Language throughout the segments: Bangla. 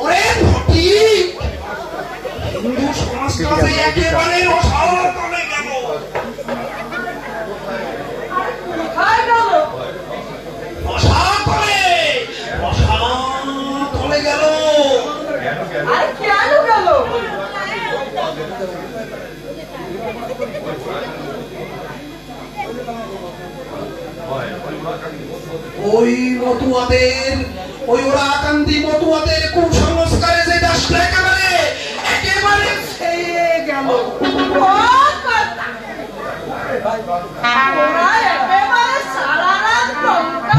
ওরে ঘটি হিন্দু সংস্কৃতি একেবারে অসাধারণ গেল। কোথায় গেল? রসাতলে গেল। আর কেন গেল? ওই মতুয়াদের, ওই ওরাকান্দি মতুয়াদের কুসংস্কারে যে দেশটা একেবারে ছেয়ে গেল। ওরা একেবারে সারা রাত লঙ্কা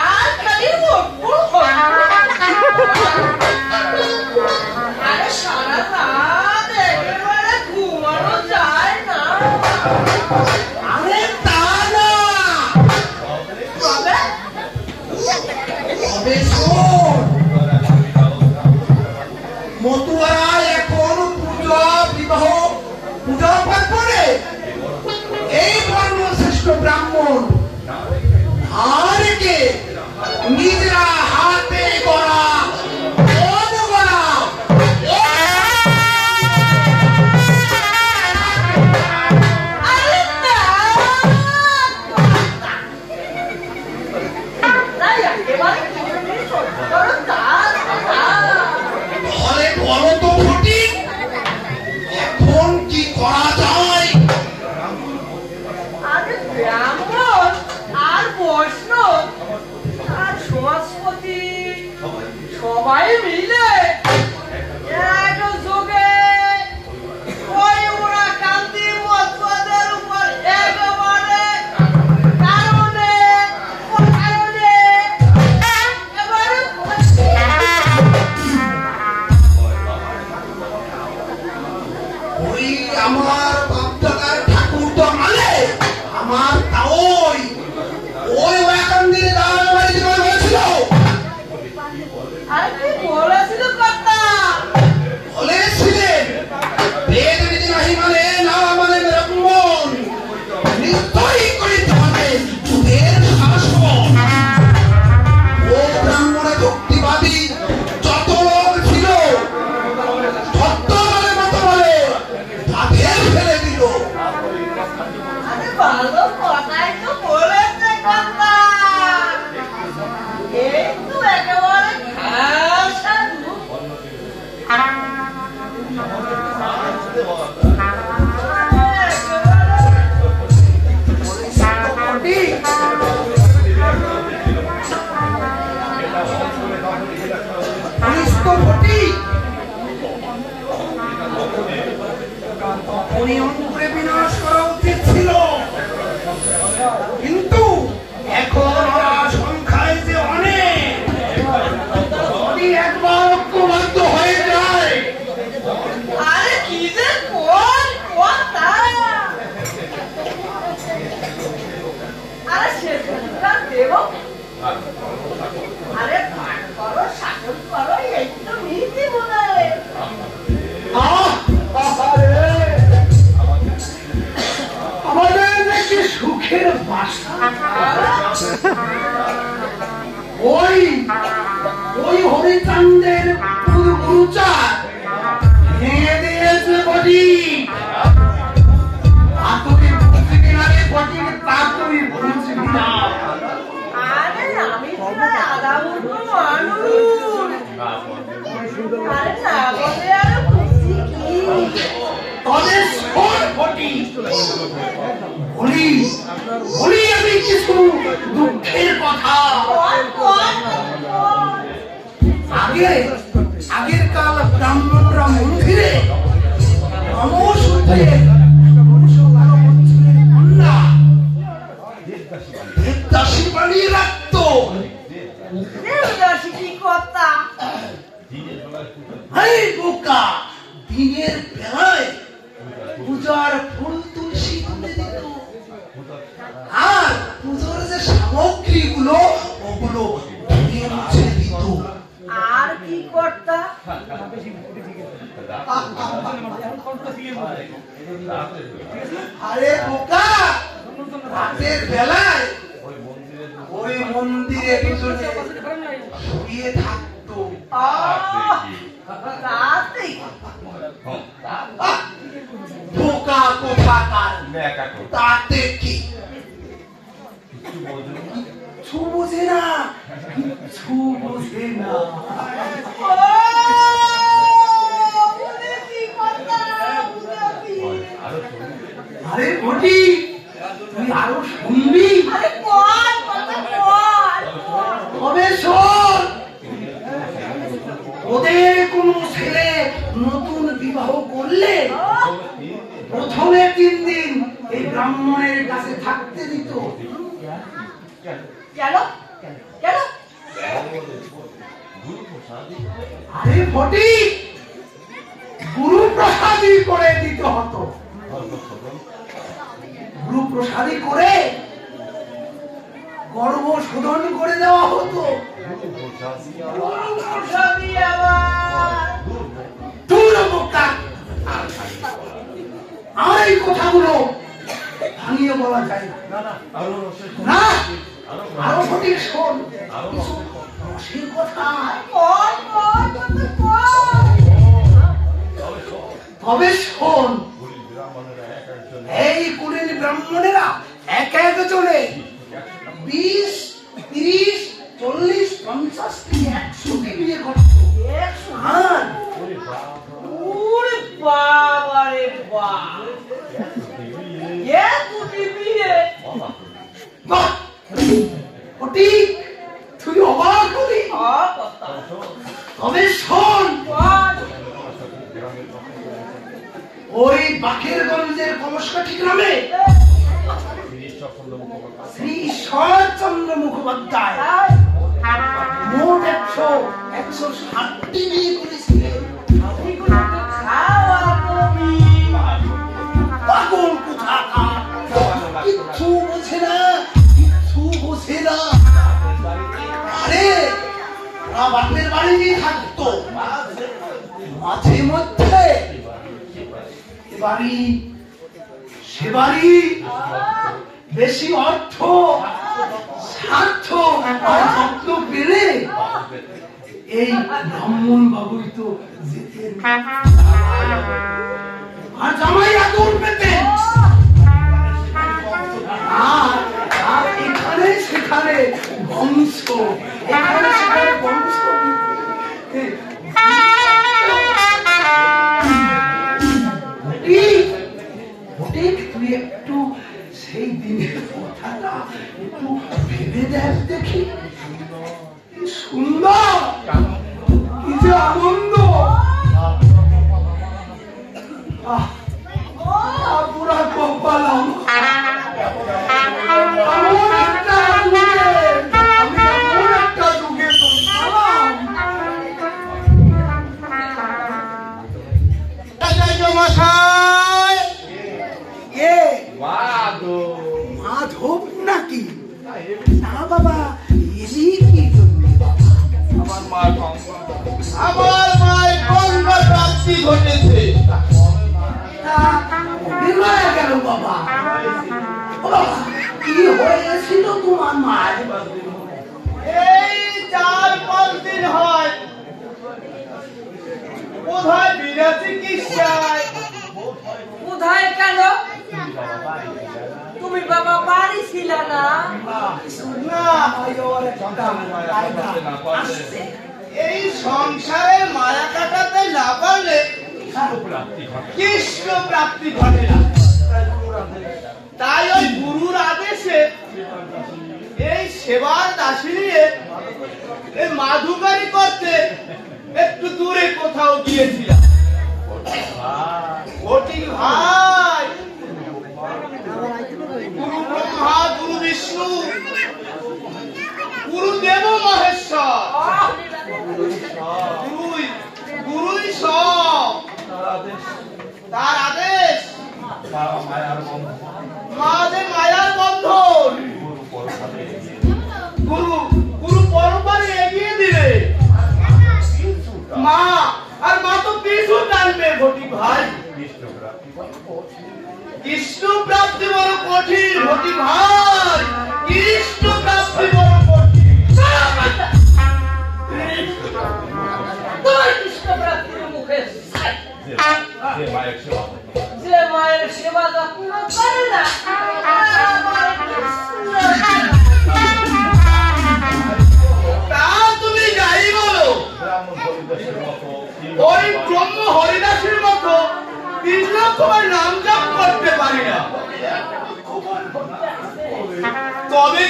আর খালি আরে সারা রাত একেবারে ঘুমানো যায় না। আরে তা না, তবে শোন, মতুয়ারা এখন পূজা বিবাহ পূজা পাঠ করে এই বর্ণশ্রেষ্ঠ ব্রাহ্মণ আর কে নিজেরা হাতে গড়া সবাই মিলে এক যোগে ওই ওরা কান্দি মতুয়াদের উপর একেবারে কারণে এবারে ওই আমার বাপদাদার ঠাকুর তো মানে আমার ওই ওরাকান্দির দাঁড়ানো বাড়িতে হয়েছিল। আর কি বলেছিল কর্তা? বলেছিলেন বেদ বিধি নাহি মানে না মানে ব্রাহ্মণ নিশ্চয়ই করিতে হবে যুগের শাসন। ও ব্রাহ্মণে যুক্তিবাদী যত লোক ছিল সত্য বলে মত বলে তাদের ফেলে দিল। আরে ভালো কথাই তো বলেছে কর্তা। এই তো একেবারে সাধু। বিনাশ করা উচিত ছিল, কিন্তু এখন ওরা সংখ্যায় যে অনেক, যদি একবার ঐক্যবদ্ধ হয়ে যায়। আরে কি যে কথা! আরে সে দেব, আরে পাঠ করো, শাসন করো, এই তো নীতি মনে হয়। আমাদের নাকি সুখের বাসা। ওই ওই হরিচান্দের গুরুচার ভেঙে দিয়েছে বডি। তা তুমি বুঝবি কিনা রে বডি, তা তুমি বুঝবি না। আরে আমি প্রায় আধা মূর্খ মানুষ। আরে না বলে আর খুশি কি? তবে শোন বডি, বলি আমি কিছু দুঃখের কথা। আগের কাল ব্রাহ্মণরা মন্দিরে দেবদাসী বানিয়ে রাখত। দেবদাসী কি কথা? বোকা, দিনের বেলায় পূজার ফুল তুলসী তুলে দিত, আর পুজোর যে সামগ্রী গুলো ওগুলো মুছে দিত। আর কি করতা? আরে বোকা, রাতের বেলায় ওই ওই মন্দিরে পিছনে শুয়ে থাকতো। বোকা কোথাকার, তাতে কি কিচ্ছু বোঝে না, কিচ্ছু বোঝে না। আরে ঘটি, তুই আরো শুনবি? তবে শোন, ওদের কোন ছেলে নতুন বিবাহ করলে প্রথমে 3 দিন এই ব্রাহ্মণের কাছে থাকতে দিত। আরে ভটি, গুরু প্রসাদী করে দিতে হতো। গুরু প্রসাদী করে গর্ভ শোধন করে দেওয়া হতো। আর এই কথাগুলো ভাঙিয়ে বলা যায় না। আরো সঠিক শোন, সেই কথা। তবে শোন, এই কুলীন ব্রাহ্মণেরা এক একজনে 20, 30, 40, 50 থেকে 100 কে বিয়ে করত। তুই অবাক হলি? তবে শোন, ওই বাকেরগঞ্জের কমসকাঠি গ্রামে শ্রী ঈশ্বরচন্দ্র মুখোপাধ্যায় মোট 160টি বিয়ে করেছিলেন। পাগল কোথাকার, কিচ্ছু বোঝে না, কিচ্ছু বোঝে না। আরে ওরা বাপের বাড়ি থাকতো, মাঝে মধ্যে বাড়ি সে বাড়ি বেশি অর্থ স্বার্থ আর যত্ন পেলে এই ব্রাহ্মণ বাবুই তো যেতেন, আর জামাই আদর পেতেন। আর এখানে সেখানে বংশ, এখানে সেখানে বংশ। তুই একটু সেই দিনের কথাটা একটু ভেবে দেখ দেখি। কি সুন্দর, কি যে আনন্দ। পুরা কপাল মাধব নাকি? না বাবা, আমার মায়ের কন্যা প্রাপ্তি ঘটেছে। গেল বাবা, কি হয়েছিল তোমার মায়ের? এই 4-5 দিন হয় কোথায় বিনা চিকিৎসায়। কোথায় কেন? তুমি বাবা বাড়ি ছিল না? এই সংসারের মায়া কাটাতে না পারলে কৃষ্ণ প্রাপ্তি ঘটে না। তাই ওই গুরুর আদেশে এই সেবার দাসী নিয়ে এই মাধুকারি করতে একটু দূরে কোথাও গিয়েছিলাম। ভাই, গুরু ব্রহ্মা, গুরু বিষ্ণু, গুরুদেব মহেশ্বর, গুরুই সব। তার আদেশ মাঝে মায়ার বন্ধন গুরু পরপারে এগিয়ে দিলে মা আর মা তো পিছু টানবে। ঘটি ভাই, কৃষ্ণ প্রাপ্তি বড় কঠিন। ঘটি ভাই, কৃষ্ণ প্রাপ্তি বড়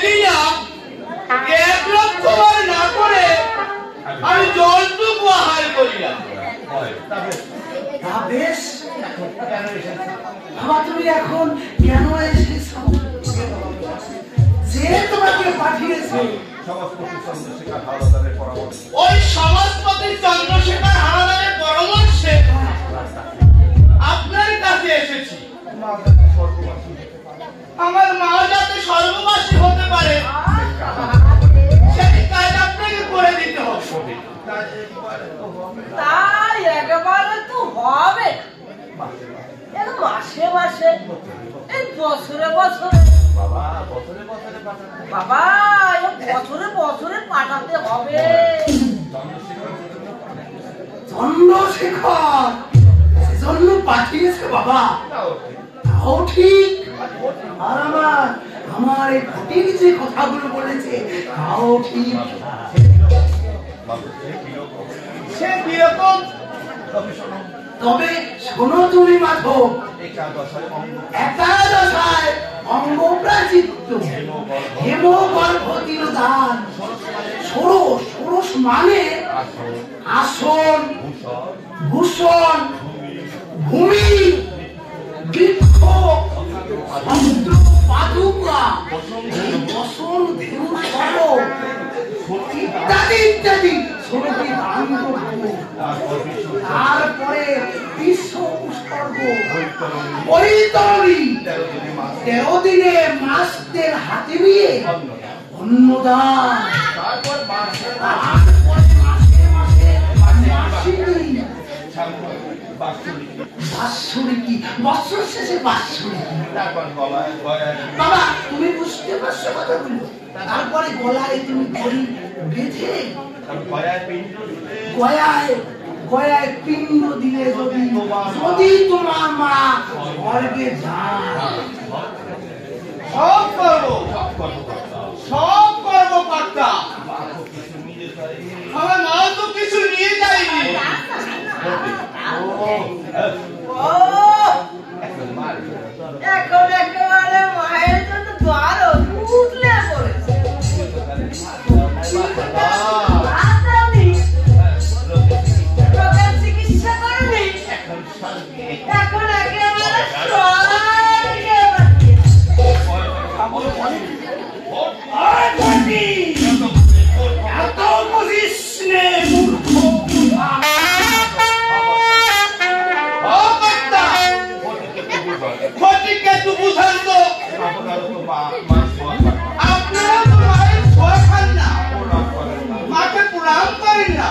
যদি না 1 লক্ষ বার না করে আমি জলটুকু আহার করিলাম। তা বেশ, বাবা তুমি এখন কেন এসেছো? যে তোমাকে পাঠিয়েছে ওই সমাজপতি চন্দ্রশেখর হারাদারের পরামর্শে আপনার কাছে এসেছি। আমার মা যাতে স্বর্গবাসী হতে পারে সেই কাজ আপনাকে করে দিতে হবে। তাই একেবারে তো হবে, মাসে মাসে, এই বছরে বছরে বাবা, বছরে বছরে পাঠাতে হবে। চন্দ্রশেখর সেজন্য পাঠিয়েছে বাবা, তাও ঠিক। আর আমার এই ফটিক যে কথাগুলো বলেছে তাও ঠিক। সে কিরকম? তবে শোনো তুমি মাধব, একাদশায় অঙ্গপ্রাচিত্য হেমগর্ভ তিরোধান, ষোড়শ, ষোড়শ মানে আসন, ভূষণ, ভূমি, বৃক্ষ, সমুদ্র, পাদুকা, বসন, ধেনু, সরো ইত্যাদি ইত্যাদি ষোলটি দান করব। তারপরে বিশ্ব উৎসর্গ, বৈতরণী, 13 দিনে মাসদের হাতে নিয়ে অন্নদান, তারপরে মাসে মাসে মাসিনী, বাৎসরিকী, বৎসর শেষে বাৎসরিকী। বাবা তুমি বুঝতে পারছো কথাগুলো? তারপরে গলায় তুমি দড়ি বেঁধে গয়ায় পিণ্ড দিলে যদি তোমার মা স্বর্গে যায়, সব করবো, সব করবো কর্তা। আমার মা তো কিছু নিয়ে যায়নি। এখন একেবারে মায়ের জন্য দ্বার উঠলে পড়েছে। চিকিৎসা করেনি, এখন একেবারে এত বুঝিস নে মূর্খ। ফটিককে তো বুঝান তো, আপনারা তো মায়ের ছোঁয়া খান না, মাকে প্রণাম করেন না,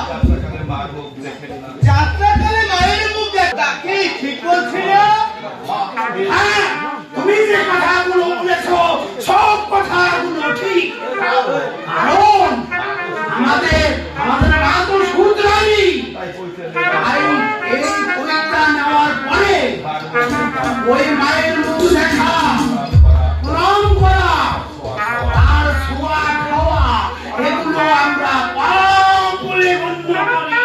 যাত্রাকালে মায়ের মুখ দেখা কি ঠিক বলছিল? হ্যাঁ, তুমি যে কথাগুলো বলেছো সব কথাগুলো ঠিক। কারণ আমাদের মা তো শুধরানি, তাই এই পরীক্ষা নেওয়ার পরে ওই মায়ের মুখ দেখা, প্রণাম করা, তার ছোঁয়া খাওয়া, এগুলো আমরা পাপ বলে গণ্য করি।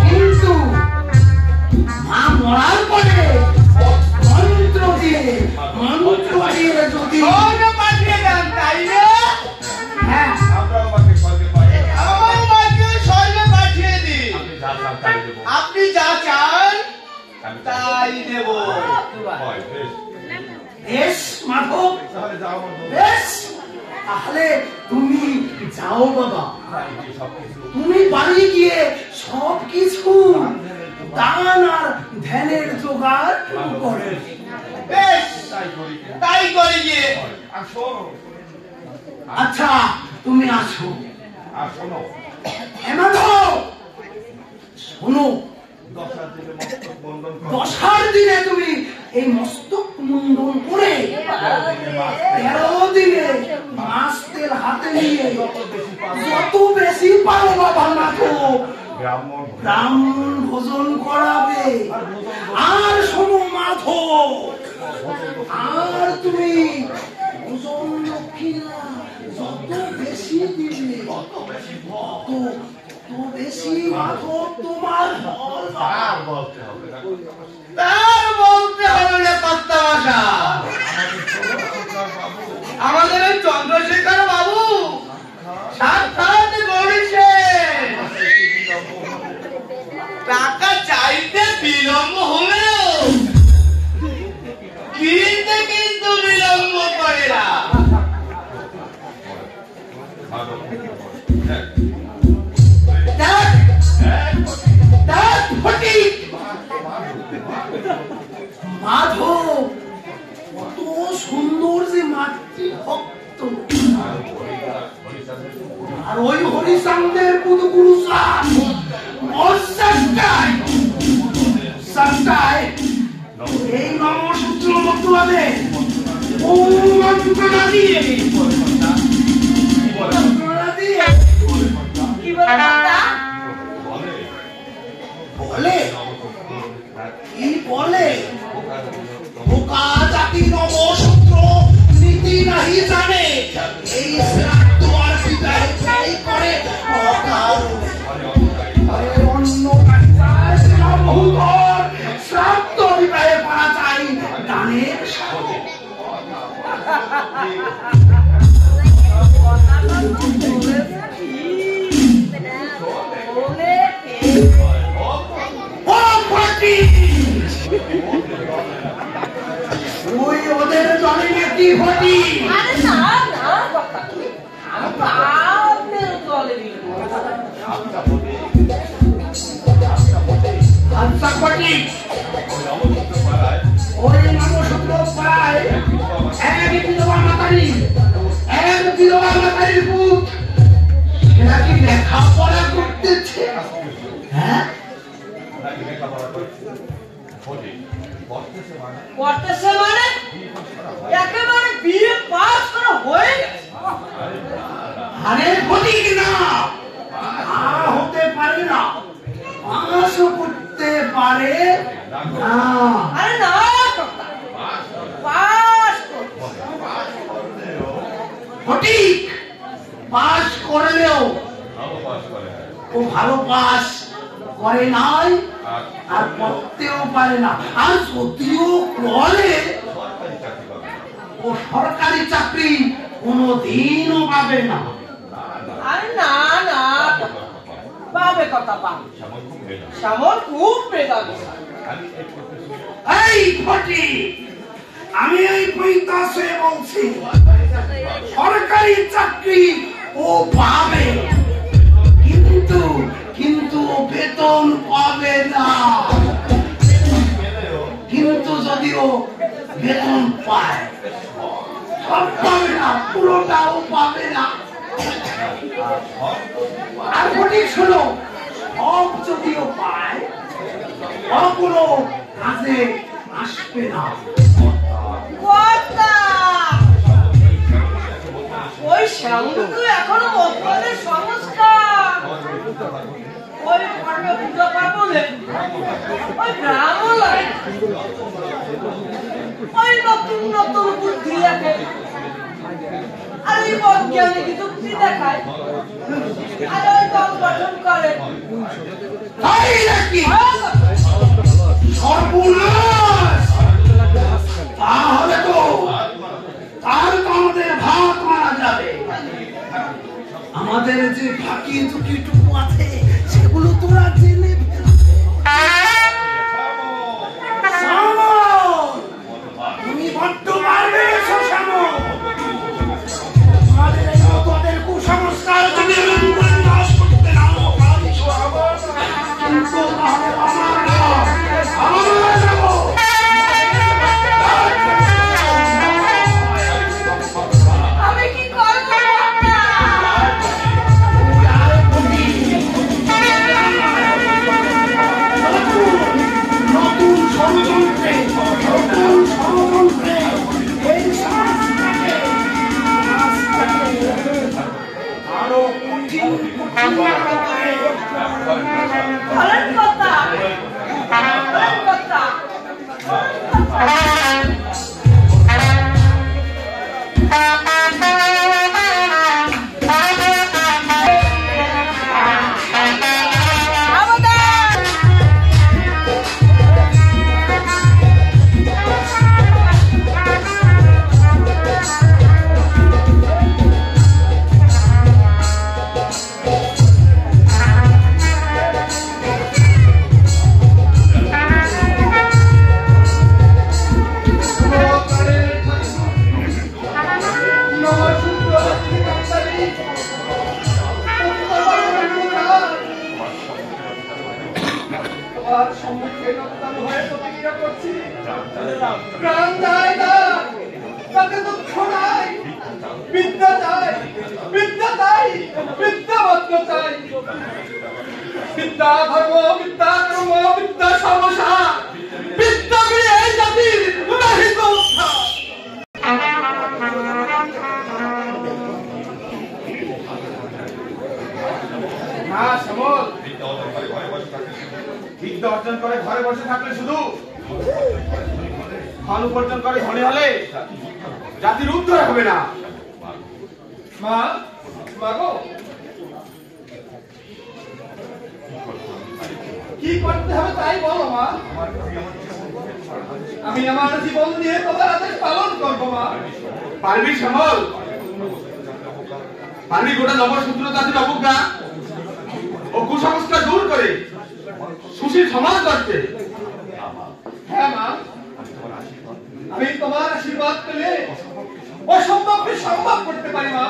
কিন্তু মা মরার পরে মন্ত্র দিয়ে যদি স্বর্গে পাঠিয়ে দেন, তাই না? হ্যাঁ আমার মাকে স্বর্গে পাঠিয়ে দিন। আপনি যা চান তাই দেব। বেশ মাধব, বেশ, তাহলে তুমি যাও বাবা, তুমি বাড়ি গিয়ে সবকিছু দান আর ধ্যানের জোগাড় করে। বেশ, তাই করি গিয়ে। আচ্ছা তুমি আসো। মাধব শোনো, 10 দিনে তুমি এই মস্তক মুন্ডন করে 13 দিনে মাসদের হাতে নিয়ে যত বেশি পারো বাবা মাধব ব্রাহ্মণ ভোজন করাবে। আর শোনো মাধব, আর তুমি ভোজন দক্ষিণা যত বেশি দিবে তত বেশি মাধব তোমার বল তার বলতে হবে না কর্তা মশাই। আমাদের ওই চন্দ্রশেখর বাবু সাক্ষাৎ গড়েছেন। টাকা চাইতে বিলম্ব হলেও কিনতে কিন্তু বিলম্ব করে না। মাধব কত সুন্দর যে মাতৃভক্ত, আর ওই হরিচাঁদের পুদগুরু এই নমসূত্র মতুয়াদের দিয়ে কি বলতা? বলে কি বলে বোকা জাতি নমসূত্র নীতি নাহি জানে, এই শ্রাদ্ধ আর বিদায় এই করে অন্য শ্রাদ্ধ বিদায়ে পারা চাই দানের সাথে। ওই ওদের জলে নাকি ঘটি। আরে না না কথা কি, আমাদের চলে আচ্ছা ঘটি ওই নমসূত্র পাড়ায় এক বিধবা মাতারির পুত সেটা কি লেখাপড়া করতেছে? হ্যাঁ করতেছে মানে একেবারে বিয়ে পাস করা হয়ে গেছে। আরে ঘটি না হতে পারে না, পাশও করতে পারে না। আরে না পাস সঠিক পাস করলেও ও ভালো পাস করে নাই আর করতেও পারে না, আর যদিও করে ও সরকারি চাকরি কোনোদিনও পাবে না। আরে না না পাবে কথা পাবে, শ্যামল খুব মেধাবী। এই ফটি আমি এই বইতাসে বলছি সরকারি চাকরি ও পাবে, কিন্তু বেতন পাবে না। কিন্তু যদিও বেতন পায় সব পাবে না, পুরোটাও পাবে না। আর ফটিক শোনো, সব যদিও পায় সবগুলো কাজে আসবে না। ওই শ্যামল তো এখনো মতবাদের সংস্কার, ওই কর্মে পূজা পার্বণে ওই ব্রাহ্মণ লাগে, ওই নতুন নতুন বুদ্ধি দেখে, আর ওই বৈজ্ঞানিক যুক্তি দেখায়, আর ওই দল গঠন করে। তাই নাকি? সর্বনাশ! তাহলে তো আমাদের ভাত মারা যাবে। আমাদের যে ফাঁকি ঝুঁকিটুকু আছে সেগুলো তোরা জেনে তুমি বড্ড পারবে শ্যামল, আমাদের এই মতদের কুসংস্কার যদি নাশ করতে না কিন্তু তাহলে আমি কি করবো? নতুন ষড়যন্ত্রে এই সমাজটাকে আরো কঠিন ফলের কথা প্রাণ যায় না, তাতে দুঃখ নাই। বিদ্যা চাই, বিদ্যা চাই, বিদ্যা মাত্র চাই। বিদ্যা ধর্ম, বিদ্যা কর্ম, বিদ্যা সমস্যা, বিদ্যা করে এই জাতির নাহিত উদ্ধার। না শ্যামল, বিদ্যা অর্জন করে ঘরে বসে থাকলে শুধু ধন উপার্জন করে ধনী হলে জাতির উদ্ধার হবে না। মা, মা গো, কি করতে হবে তাই বলো মা। আমি আমার জীবন দিয়ে তোমার আদেশ পালন করবো মা। পারবি শ্যামল? পারবি গোটা নবসূত্র জাতির অবজ্ঞা ও কুসংস্কার দূর করে সুশীল সমাজ করতে? হ্যাঁ মা, আমি তোমার আশীর্বাদ পেলে অসম্ভবকে সম্ভব করতে পারি মা।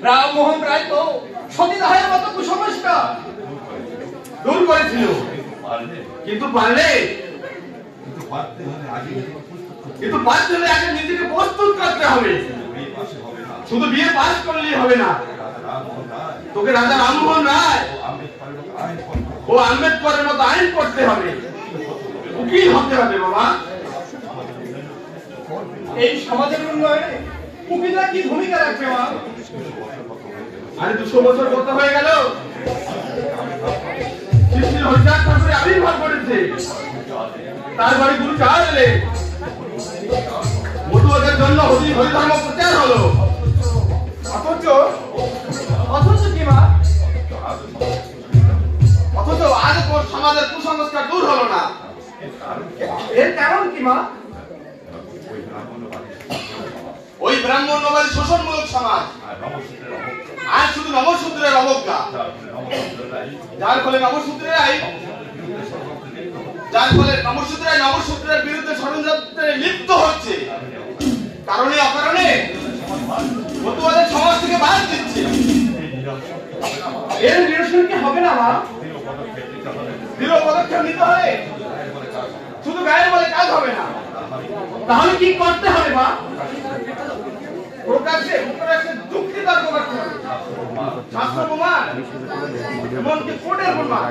রামমোহন রায় তো সতীদাহের মতো কুসংস্কার দূর করেছিল, কিন্তু পারলে পারতে হলে আগে নিজেকে প্রস্তুত করতে হবে। শুধু বিয়ে পাস করলেই হবে না, তোকে রাজা রামমোহন রায় ও আম্বেদকরের মতো আইন করতে হবে, উকিল হতে হবে বাবা। এই সমাজের উন্নয়নে উকিলরা কি ভূমিকা রাখবে মা? আরে 200 বছর কত হয়ে গেল শ্রী হরিচাঁদ ঠাকুরের আবির্ভাব করেছে, তার বাড়ি গুরু চাল এলে মতুয়াদের জন্য হরিধর্ম প্রচার হলো। অথচ কি মা? অথচ আজ তোর সমাজের কুসংস্কার দূর হলো না। এর কারণ কি মা? ওই ব্রাহ্মণ্যবাদী শোষণমূলক সমাজ আজ শুধু নবসূত্রের অবজ্ঞা, যার ফলে নবসূত্রের বিরুদ্ধে ষড়যন্ত্রে লিপ্ত হচ্ছে। কারণে অকারণে মতুয়াদের সমাজ থেকে বাদ দিচ্ছে। এর নিরসন কি হবে না মা? দৃঢ় পদক্ষেপ নিতে হবে, শুধু গায়ের বলে কাজ হবে না। তাহলে কি করতে হবে মা? প্রকাশ্যে যুক্তি তর্ক করতে হবে, শাস্ত্র প্রমাণ এমনকি কোর্টের প্রমাণ